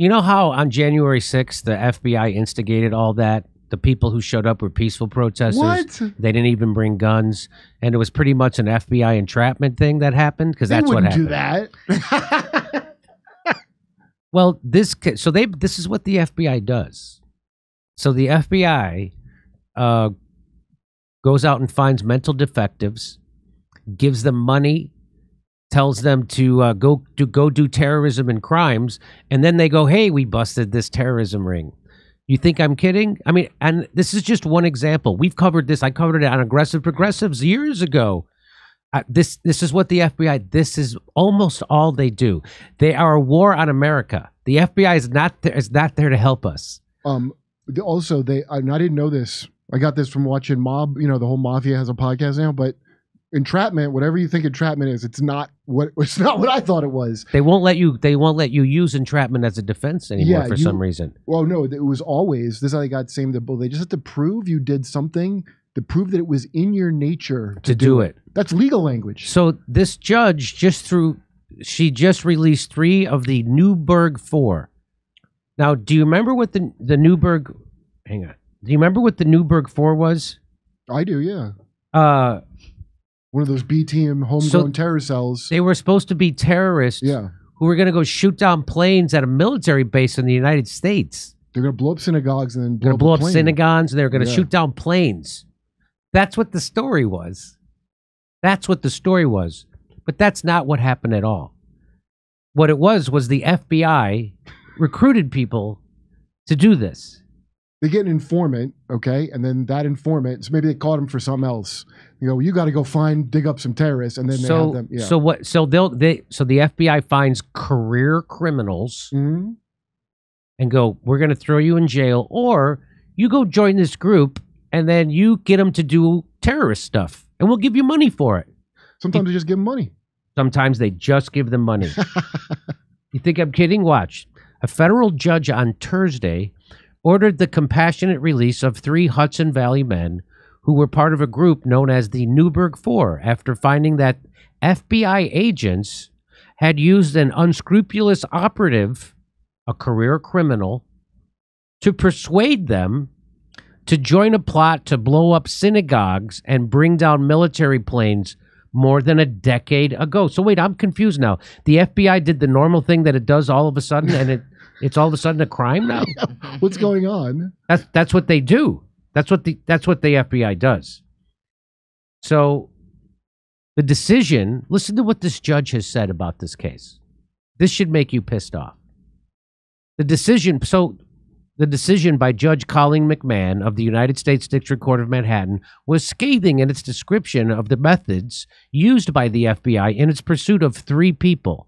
You know how on January 6th, the FBI instigated all that? The people who showed up were peaceful protesters. What? They didn't even bring guns. And it was pretty much an FBI entrapment thing that happened, because that's what happened. They wouldn't do that. Well, this is what the FBI does. So the FBI goes out and finds mental defectives, gives them money, tells them to go do terrorism and crimes, and then they go, "Hey, we busted this terrorism ring." You think I'm kidding? I mean, and this is just one example. We've covered this. I covered it on Aggressive Progressives years ago. This is what the FBI. This is almost all they do. They are a war on America. The FBI is not there to help us. Also, I didn't know this. I got this from watching Mob. You know, the whole mafia has a podcast now, but entrapment, whatever you think entrapment is, it's not what I thought it was. They won't let you use entrapment as a defense anymore for some reason. Well, no, it was always this is how they got same. They just have to prove you did something, to prove that it was in your nature to do it. That's legal language. So this judge she just released 3 of the Newburgh 4. Now, do you remember what the Newburgh? Hang on. Do you remember what the Newburgh 4 was? I do, yeah. One of those B team homegrown terror cells. They were supposed to be terrorists who were going to go shoot down planes at a military base in the United States. They're going to blow up synagogues and then blow up synagogues, and they're going to shoot down planes. That's what the story was. That's what the story was. But that's not what happened at all. What it was the FBI recruited people to do this. They get an informant, okay, and then that informant, so maybe they caught him for something else. You know, you got to go dig up some terrorists, and then they have them. Yeah. So what? So the FBI finds career criminals and go, "We're going to throw you in jail, or you go join this group, and then you get them to do terrorist stuff, and we'll give you money for it." Sometimes they just give them money. Sometimes they just give them money. You think I'm kidding? Watch. A federal judge on Thursday ordered the compassionate release of 3 Hudson Valley men who were part of a group known as the Newburgh 4 after finding that FBI agents had used an unscrupulous operative, a career criminal, to persuade them to join a plot to blow up synagogues and bring down military planes more than a decade ago. So wait, I'm confused now. The FBI did the normal thing that it does all of a sudden, and it's all of a sudden a crime now? What's going on? That's what they do. That's what the FBI does. So the decision, listen to what this judge has said about this case. This should make you pissed off. The decision by Judge Colleen McMahon of the United States District Court of Manhattan was scathing in its description of the methods used by the FBI in its pursuit of 3 people,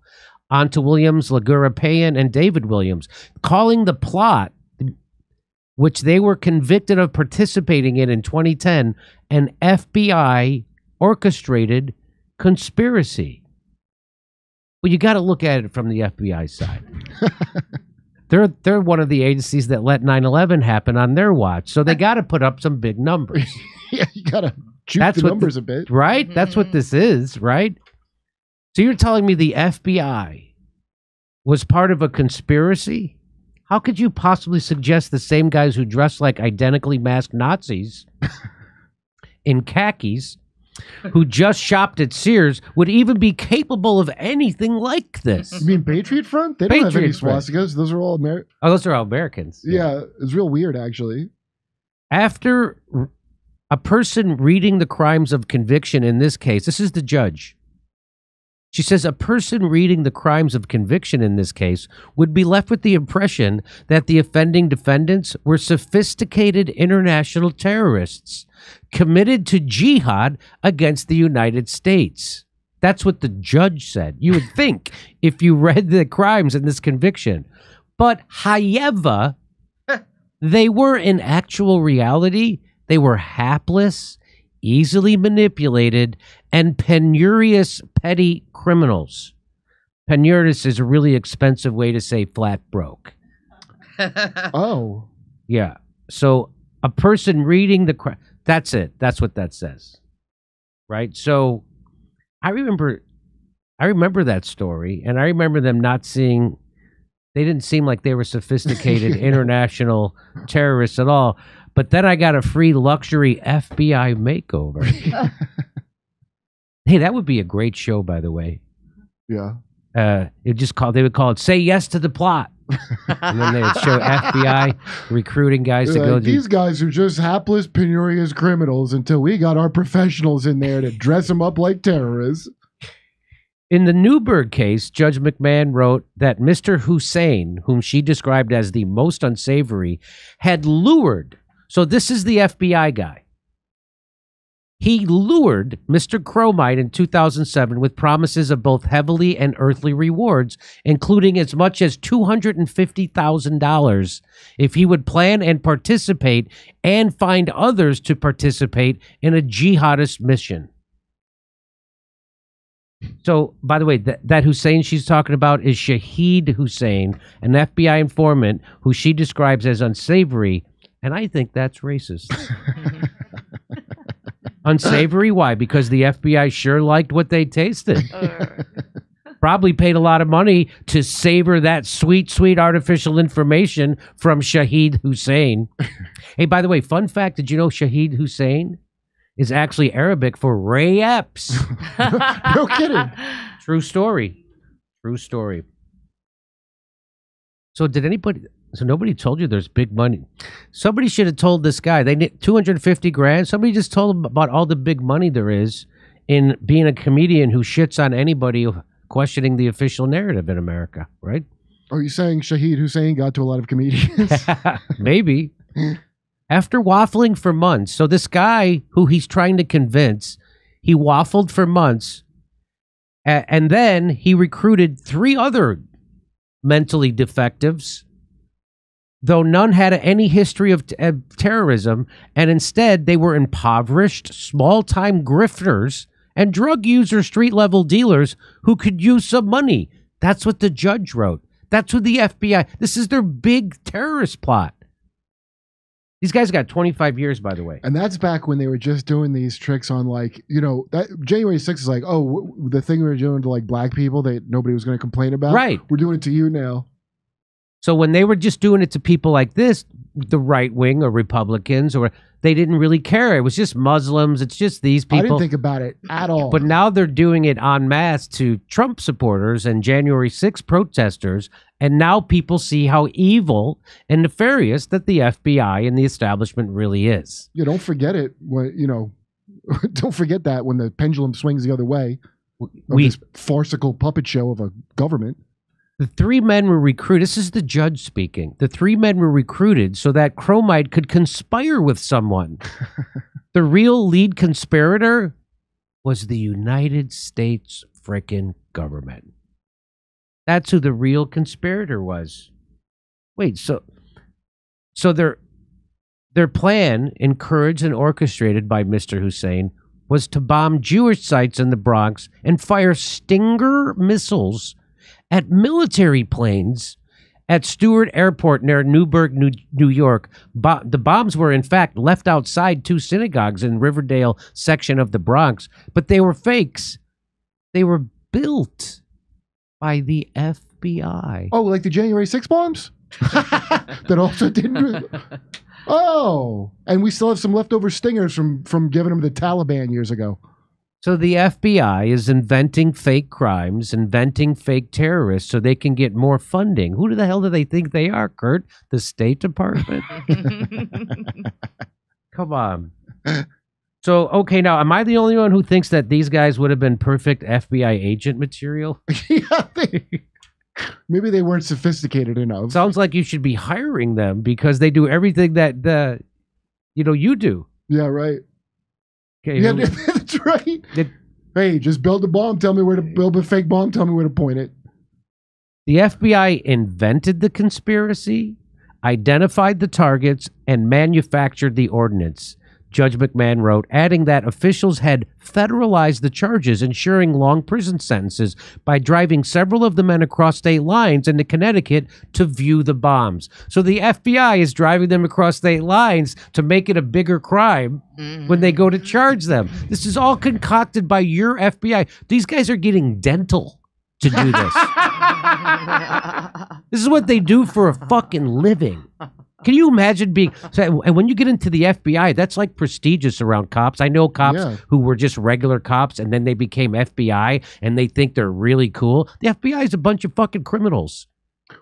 Anta Williams, Lagura Payan, and David Williams, calling the plot, which they were convicted of participating in 2010, an FBI orchestrated conspiracy. Well, you got to look at it from the FBI side. They're one of the agencies that let 9/11 happen on their watch, so they got to put up some big numbers. Yeah, you got to juke the numbers a bit. Right? That's what this is, right? So you're telling me the FBI was part of a conspiracy? How could you possibly suggest the same guys who dress like identically masked Nazis in khakis, who just shopped at Sears, would even be capable of anything like this? You mean Patriot Front? They don't have any swastikas. Those are all Americans. Oh, those are all Americans. Yeah, it's real weird, actually. After a person reading the crimes of conviction in this case, this is the judge. She says a person reading the crimes of conviction in this case would be left with the impression that the offending defendants were sophisticated international terrorists committed to jihad against the United States. That's what the judge said. You would think if you read the crimes in this conviction. But however, they were in actual reality, they were hapless, easily manipulated, and penurious petty criminals. Penurious is a really expensive way to say flat broke. Oh. Yeah. So a person reading the crime, that's it. That's what that says. Right? So I remember that story, and I remember them not seeing They didn't seem like they were sophisticated international terrorists at all. But then I got a free luxury FBI makeover. Hey, that would be a great show, by the way. Yeah. They would call it "Say Yes to the Plot," and then they would show FBI recruiting guys to go. These guys are just hapless, penurious criminals until we got our professionals in there to dress them up like terrorists. In the Newburgh case, Judge McMahon wrote that Mr. Hussein, whom she described as the most unsavory, had lured. So this is the FBI guy. He lured Mr. Cromite in 2007 with promises of both heavenly and earthly rewards, including as much as $250,000 if he would plan and participate and find others to participate in a jihadist mission. So, by the way, that Hussein she's talking about is Shahid Hussein, an FBI informant who she describes as unsavory, and I think that's racist. Unsavory? Why? Because the FBI sure liked what they tasted. Probably paid a lot of money to savor that sweet, sweet artificial information from Shahid Hussein. Hey, by the way, fun fact, did you know Shahid Hussein is actually Arabic for riots? No kidding. True story. True story. So nobody told you there's big money. Somebody should have told this guy. They need 250 grand. Somebody just told him about all the big money there is in being a comedian who shits on anybody questioning the official narrative in America, right? Are you saying Shahid Hussein got to a lot of comedians? Maybe. After waffling for months, so this guy who he's trying to convince, he waffled for months, and then he recruited 3 other mentally defectives, though none had any history of terrorism, and instead they were impoverished, small-time grifters, and drug user street-level dealers who could use some money. That's what the judge wrote. That's what the FBI, this is their big terrorist plot. These guys got 25 years, by the way. And that's back when they were just doing these tricks on, like, you know, that January 6th is like, oh, the thing we were doing to, like, black people that nobody was going to complain about. Right. We're doing it to you now. So when they were just doing it to people like this, the right wing or Republicans, or they didn't really care. It was just Muslims. It's just these people. I didn't think about it at all. But now they're doing it en masse to Trump supporters and January 6th protesters. And now people see how evil and nefarious that the FBI and the establishment really is. Yeah, don't forget it. When, you know, don't forget that when the pendulum swings the other way. This farcical puppet show of a government. The 3 men were recruited. This is the judge speaking. The 3 men were recruited so that Cromite could conspire with someone. The real lead conspirator was the United States frickin' government. That's who the real conspirator was. Wait, so their plan, encouraged and orchestrated by Mr. Hussein, was to bomb Jewish sites in the Bronx and fire Stinger missiles at military planes at Stewart Airport near Newburgh, New York. The bombs were, in fact, left outside 2 synagogues in Riverdale section of the Bronx, but they were fakes. They were built by the FBI. Oh, like the January 6 bombs? That also didn't... Oh, and we still have some leftover stingers from giving them the Taliban years ago. So the FBI is inventing fake crimes, inventing fake terrorists so they can get more funding. Who the hell do they think they are, Kurt? The State Department? Come on. So, okay, now, am I the only one who thinks that these guys would have been perfect FBI agent material? Yeah, maybe they weren't sophisticated enough. Sounds like you should be hiring them because they do everything that you do. Yeah, right. Okay, yeah, that's right. Hey, just build a bomb. Tell me where to build a fake bomb. Tell me where to point it. The FBI invented the conspiracy, identified the targets, and manufactured the ordinance. Judge McMahon wrote, adding that officials had federalized the charges, ensuring long prison sentences by driving several of the men across state lines into Connecticut to view the bombs. So the FBI is driving them across state lines to make it a bigger crime when they go to charge them. This is all concocted by your FBI. These guys are getting dental to do this. This is what they do for a fucking living. Can you imagine being... And when you get into the FBI, that's like prestigious around cops. I know cops who were just regular cops, and then they became FBI, and they think they're really cool. The FBI is a bunch of fucking criminals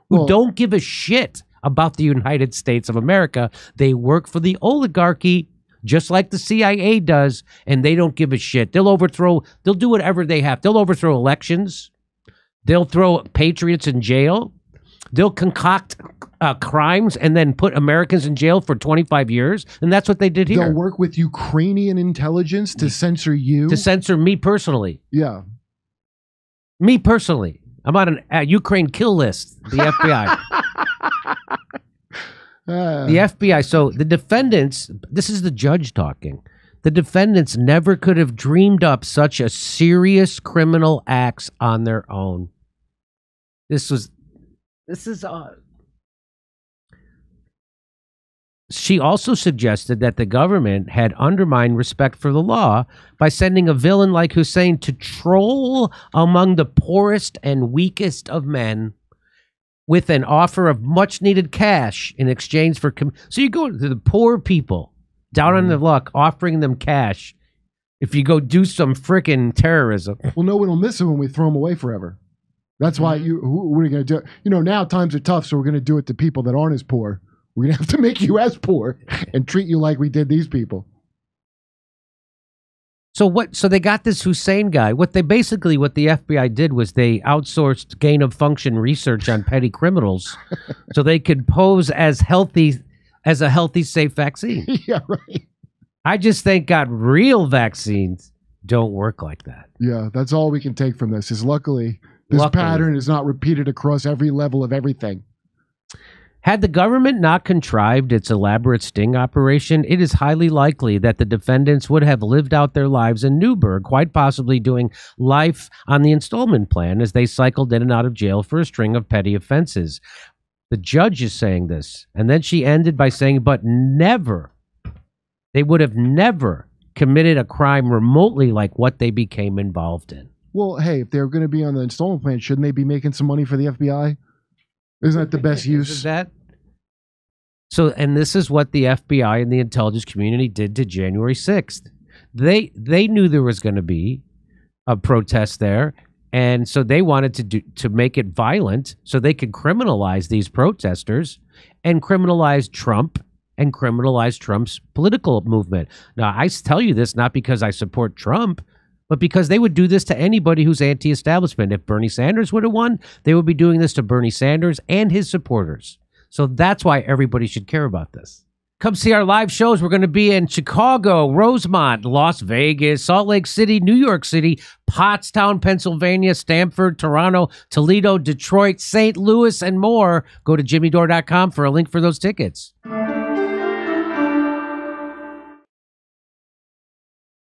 who don't give a shit about the United States of America. They work for the oligarchy, just like the CIA does, and they don't give a shit. They'll do whatever they have. They'll overthrow elections. They'll throw patriots in jail. They'll concoct crimes and then put Americans in jail for 25 years. And that's what they did here. They'll work with Ukrainian intelligence to censor you. To censor me personally. Yeah. Me personally. I'm on a Ukraine kill list, the FBI. The FBI. So the defendants, this is the judge talking. The defendants never could have dreamed up such a serious criminal acts on their own. She also suggested that the government had undermined respect for the law by sending a villain like Hussein to troll among the poorest and weakest of men with an offer of much needed cash in exchange for... So you go to the poor people down on their luck, offering them cash if you go do some frickin' terrorism. Well, no one will miss it when we throw them away forever. That's why what are you going to do? You know, now times are tough, so we're going to do it to people that aren't as poor. We're going to have to make you as poor and treat you like we did these people. So they got this Hussein guy. What the FBI did was they outsourced gain of function research on petty criminals so they could pose as a healthy, safe vaccine. Yeah, right. I just thank God real vaccines don't work like that. Yeah, that's all we can take from this is luckily this pattern is not repeated across every level of everything. Had the government not contrived its elaborate sting operation, it is highly likely that the defendants would have lived out their lives in Newburgh, quite possibly doing life on the installment plan as they cycled in and out of jail for a string of petty offenses. The judge is saying this, and then she ended by saying, but never, they would have never committed a crime remotely like what they became involved in. Well, hey, if they're going to be on the installment plan, shouldn't they be making some money for the FBI? Isn't that the best use? Isn't that? So, and this is what the FBI and the intelligence community did to January 6th. They knew there was going to be a protest there, and so they wanted to make it violent so they could criminalize these protesters and criminalize Trump and criminalize Trump's political movement. Now, I tell you this not because I support Trump, but because they would do this to anybody who's anti-establishment. If Bernie Sanders would have won, they would be doing this to Bernie Sanders and his supporters. So that's why everybody should care about this. Come see our live shows. We're going to be in Chicago, Rosemont, Las Vegas, Salt Lake City, New York City, Pottstown, Pennsylvania, Stamford, Toronto, Toledo, Detroit, St. Louis, and more. Go to jimmydore.com for a link for those tickets.